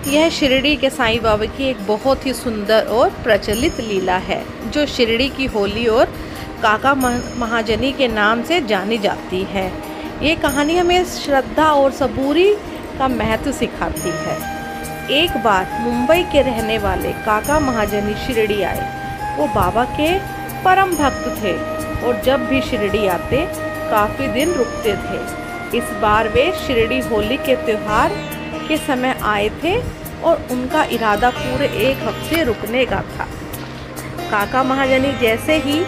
यह शिरडी के साईं बाबा की एक बहुत ही सुंदर और प्रचलित लीला है, जो शिरडी की होली और काका महाजनी के नाम से जानी जाती है। ये कहानी हमें श्रद्धा और सबूरी का महत्व सिखाती है। एक बार मुंबई के रहने वाले काका महाजनी शिरडी आए। वो बाबा के परम भक्त थे और जब भी शिरडी आते काफ़ी दिन रुकते थे। इस बार वे शिरडी होली के त्यौहार के समय आए थे और उनका इरादा पूरे 1 हफ्ते रुकने का था। काका महाजनी जैसे ही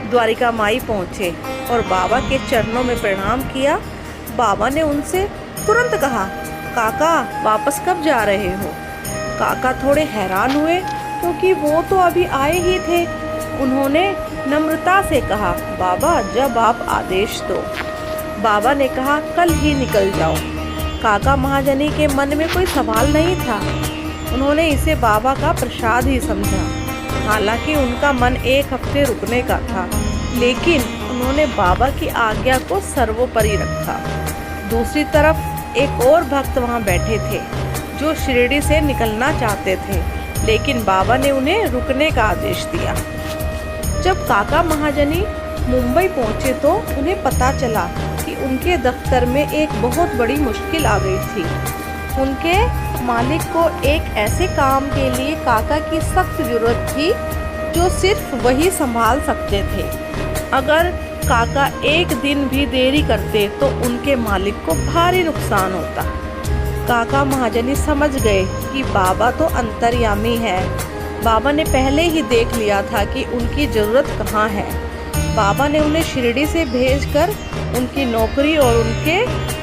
द्वारिका माई पहुँचे और बाबा के चरणों में प्रणाम किया, बाबा ने उनसे तुरंत कहा, काका वापस कब जा रहे हो? काका थोड़े हैरान हुए क्योंकि वो तो अभी आए ही थे। उन्होंने नम्रता से कहा, बाबा जब आप आदेश दो। बाबा ने कहा, कल ही निकल जाओ। काका महाजनी के मन में कोई सवाल नहीं था। उन्होंने इसे बाबा का प्रसाद ही समझा। हालांकि उनका मन 1 हफ्ते रुकने का था, लेकिन उन्होंने बाबा की आज्ञा को सर्वोपरि रखा। दूसरी तरफ एक और भक्त वहां बैठे थे जो शिरडी से निकलना चाहते थे, लेकिन बाबा ने उन्हें रुकने का आदेश दिया। जब काका महाजनी मुंबई पहुंचे तो उन्हें पता चला कि उनके दफ्तर में एक बहुत बड़ी मुश्किल आ गई थी। उनके मालिक को एक ऐसे काम के लिए काका की सख्त जरूरत थी जो सिर्फ वही संभाल सकते थे। अगर काका एक दिन भी देरी करते तो उनके मालिक को भारी नुकसान होता। काका महाजनी समझ गए कि बाबा तो अंतर्यामी है। बाबा ने पहले ही देख लिया था कि उनकी ज़रूरत कहाँ है। बाबा ने उन्हें शिरडी से भेजकर उनकी नौकरी और उनके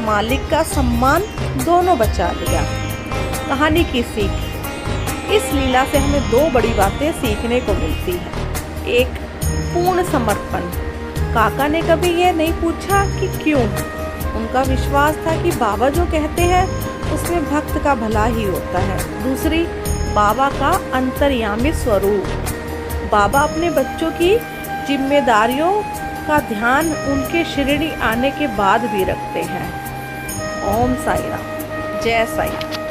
मालिक का सम्मान दोनों बचा लिया। कहानी की सीख, इस लीला से हमें 2 बड़ी बातें सीखने को मिलती हैं। एक, पूर्ण समर्पण। काका ने कभी यह नहीं पूछा कि क्यों। उनका विश्वास था कि बाबा जो कहते हैं उसमें भक्त का भला ही होता है। दूसरी, बाबा का अंतर्यामी स्वरूप। बाबा अपने बच्चों की जिम्मेदारियों का ध्यान उनके शिरडी आने के बाद भी रखते हैं। ओम साई राम, जय साई।